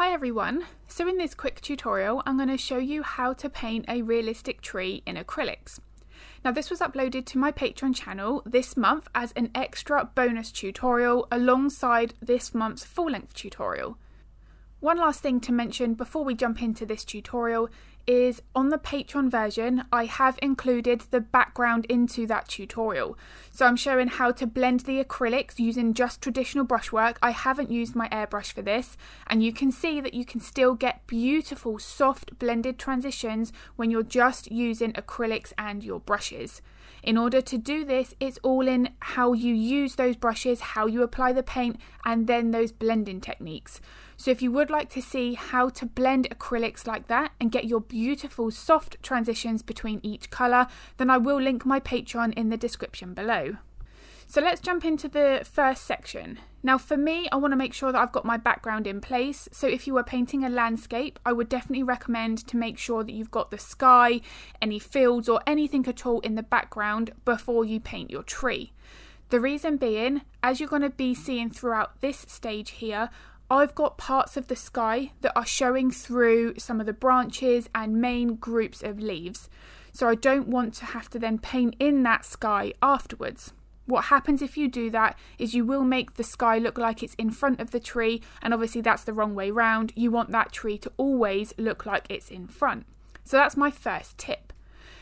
Hi everyone, so in this quick tutorial I'm going to show you how to paint a realistic tree in acrylics. Now this was uploaded to my Patreon channel this month as an extra bonus tutorial alongside this month's full-length tutorial. One last thing to mention before we jump into this tutorial is on the Patreon version I have included the background into that tutorial. So I'm showing how to blend the acrylics using just traditional brushwork. I haven't used my airbrush for this, and you can see that you can still get beautiful soft blended transitions when you're just using acrylics and your brushes. In order to do this, it's all in how you use those brushes, how you apply the paint, and then those blending techniques. So if you would like to see how to blend acrylics like that and get your beautiful soft transitions between each colour, then I will link my Patreon in the description below. So let's jump into the first section. Now for me, I want to make sure that I've got my background in place. So if you were painting a landscape, I would definitely recommend to make sure that you've got the sky, any fields or anything at all in the background before you paint your tree. The reason being, as you're going to be seeing throughout this stage here, I've got parts of the sky that are showing through some of the branches and main groups of leaves. So I don't want to have to then paint in that sky afterwards. What happens if you do that is you will make the sky look like it's in front of the tree, and obviously that's the wrong way round. You want that tree to always look like it's in front. So that's my first tip.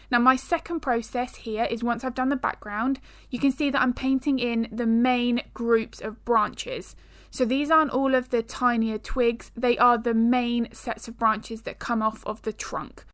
Now my second process here is once I've done the background, you can see that I'm painting in the main groups of branches. So these aren't all of the tinier twigs, they are the main sets of branches that come off of the trunk.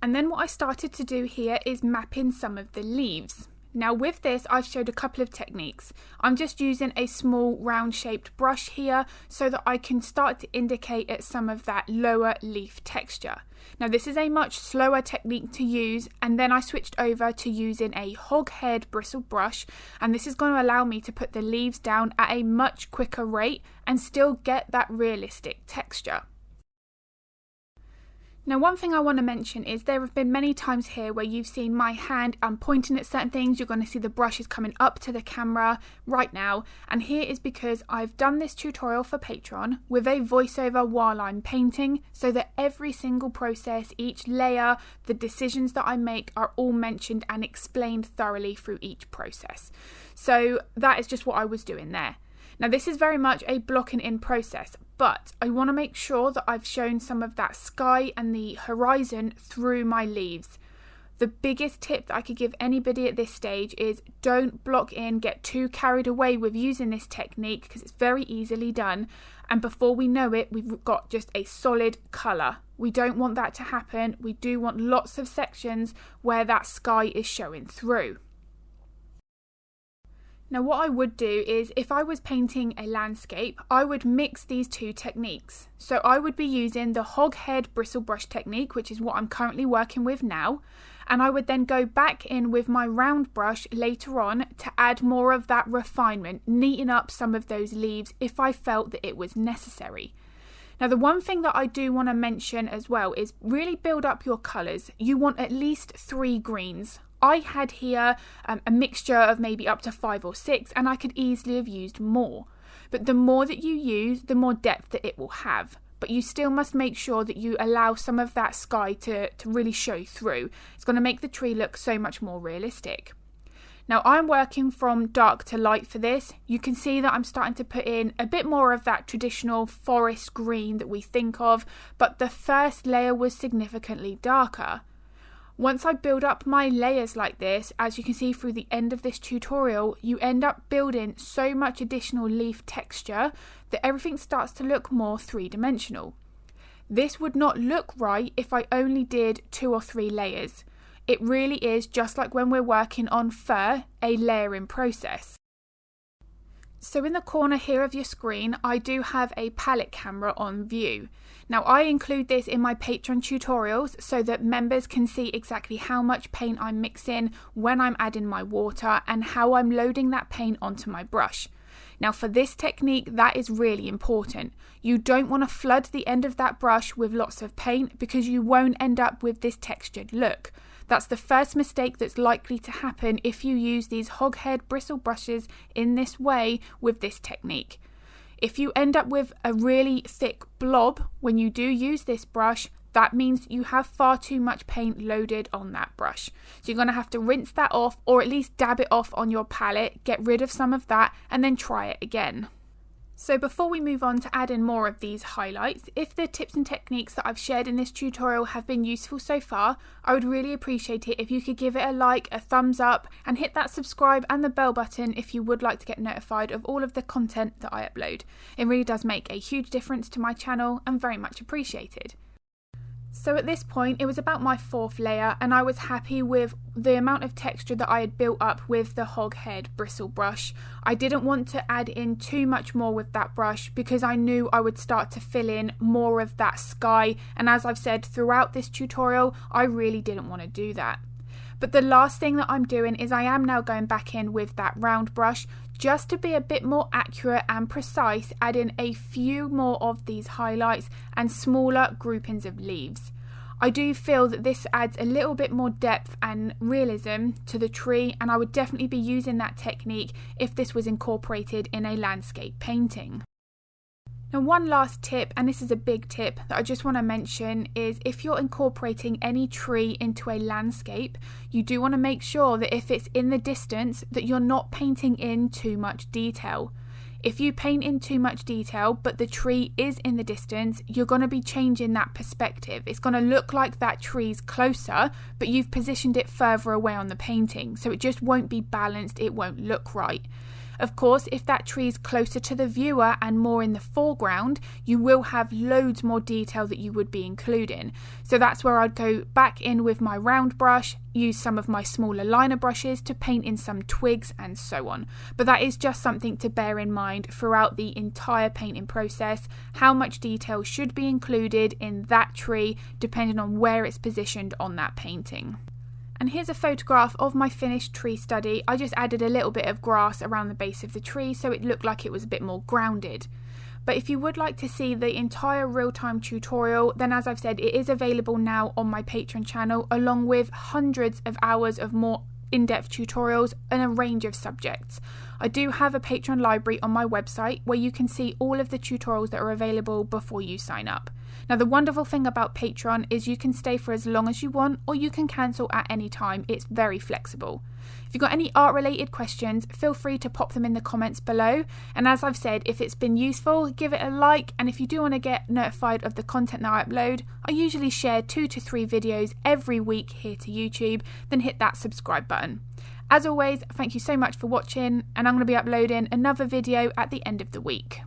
And then what I started to do here is map in some of the leaves. Now with this, I've showed a couple of techniques. I'm just using a small round shaped brush here so that I can start to indicate at some of that lower leaf texture. Now this is a much slower technique to use, and then I switched over to using a hog-head bristle brush, and this is going to allow me to put the leaves down at a much quicker rate and still get that realistic texture. Now one thing I want to mention is there have been many times here where you've seen my hand, I'm pointing at certain things, you're going to see the brushes coming up to the camera right now, and here is because I've done this tutorial for Patreon with a voiceover while I'm painting, so that every single process, each layer, the decisions that I make are all mentioned and explained thoroughly through each process. So that is just what I was doing there. Now this is very much a blocking in process, but I want to make sure that I've shown some of that sky and the horizon through my leaves. The biggest tip that I could give anybody at this stage is don't block in, get too carried away with using this technique because it's very easily done, and before we know it we've got just a solid colour. We don't want that to happen. We do want lots of sections where that sky is showing through. Now what I would do is, if I was painting a landscape, I would mix these two techniques. So I would be using the hog-head bristle brush technique, which is what I'm currently working with now, and I would then go back in with my round brush later on to add more of that refinement, neaten up some of those leaves if I felt that it was necessary. Now the one thing that I do want to mention as well is really build up your colours. You want at least 3 greens. I had here a mixture of maybe up to 5 or 6, and I could easily have used more. But the more that you use, the more depth that it will have. But you still must make sure that you allow some of that sky to really show through. It's going to make the tree look so much more realistic. Now I'm working from dark to light for this. You can see that I'm starting to put in a bit more of that traditional forest green that we think of, but the first layer was significantly darker. Once I build up my layers like this, as you can see through the end of this tutorial, you end up building so much additional leaf texture that everything starts to look more three-dimensional. This would not look right if I only did 2 or 3 layers. It really is just like when we're working on fur, a layering process. So in the corner here of your screen, I do have a palette camera on view. Now I include this in my Patreon tutorials so that members can see exactly how much paint I'm mixing, when I'm adding my water, and how I'm loading that paint onto my brush. Now for this technique, that is really important. You don't want to flood the end of that brush with lots of paint because you won't end up with this textured look. That's the first mistake that's likely to happen if you use these hog-head bristle brushes in this way with this technique. If you end up with a really thick blob when you do use this brush, that means you have far too much paint loaded on that brush. So you're going to have to rinse that off, or at least dab it off on your palette, get rid of some of that, and then try it again. So before we move on to add in more of these highlights, if the tips and techniques that I've shared in this tutorial have been useful so far, I would really appreciate it if you could give it a like, a thumbs up, and hit that subscribe and the bell button if you would like to get notified of all of the content that I upload. It really does make a huge difference to my channel and very much appreciated. So at this point, it was about my 4th layer, and I was happy with the amount of texture that I had built up with the hoghead bristle brush. I didn't want to add in too much more with that brush because I knew I would start to fill in more of that sky, and as I've said throughout this tutorial, I really didn't want to do that. But the last thing that I'm doing is I am now going back in with that round brush just to be a bit more accurate and precise, adding a few more of these highlights and smaller groupings of leaves. I do feel that this adds a little bit more depth and realism to the tree, and I would definitely be using that technique if this was incorporated in a landscape painting. Now, one last tip, and this is a big tip that I just want to mention, is if you're incorporating any tree into a landscape, you do want to make sure that if it's in the distance that you're not painting in too much detail. If you paint in too much detail but the tree is in the distance, you're going to be changing that perspective. It's going to look like that tree's closer, but you've positioned it further away on the painting, so it just won't be balanced, it won't look right. Of course, if that tree is closer to the viewer and more in the foreground, you will have loads more detail that you would be including. So that's where I'd go back in with my round brush, use some of my smaller liner brushes to paint in some twigs and so on. But that is just something to bear in mind throughout the entire painting process, how much detail should be included in that tree depending on where it's positioned on that painting. And here's a photograph of my finished tree study. I just added a little bit of grass around the base of the tree so it looked like it was a bit more grounded. But if you would like to see the entire real-time tutorial, then as I've said, it is available now on my Patreon channel, along with hundreds of hours of more in-depth tutorials on a range of subjects. I do have a Patreon library on my website where you can see all of the tutorials that are available before you sign up. Now, the wonderful thing about Patreon is you can stay for as long as you want, or you can cancel at any time. It's very flexible. If you've got any art related questions, feel free to pop them in the comments below. And as I've said, if it's been useful, give it a like. And if you do want to get notified of the content that I upload, I usually share 2 to 3 videos every week here to YouTube, then hit that subscribe button. As always, thank you so much for watching, and I'm going to be uploading another video at the end of the week.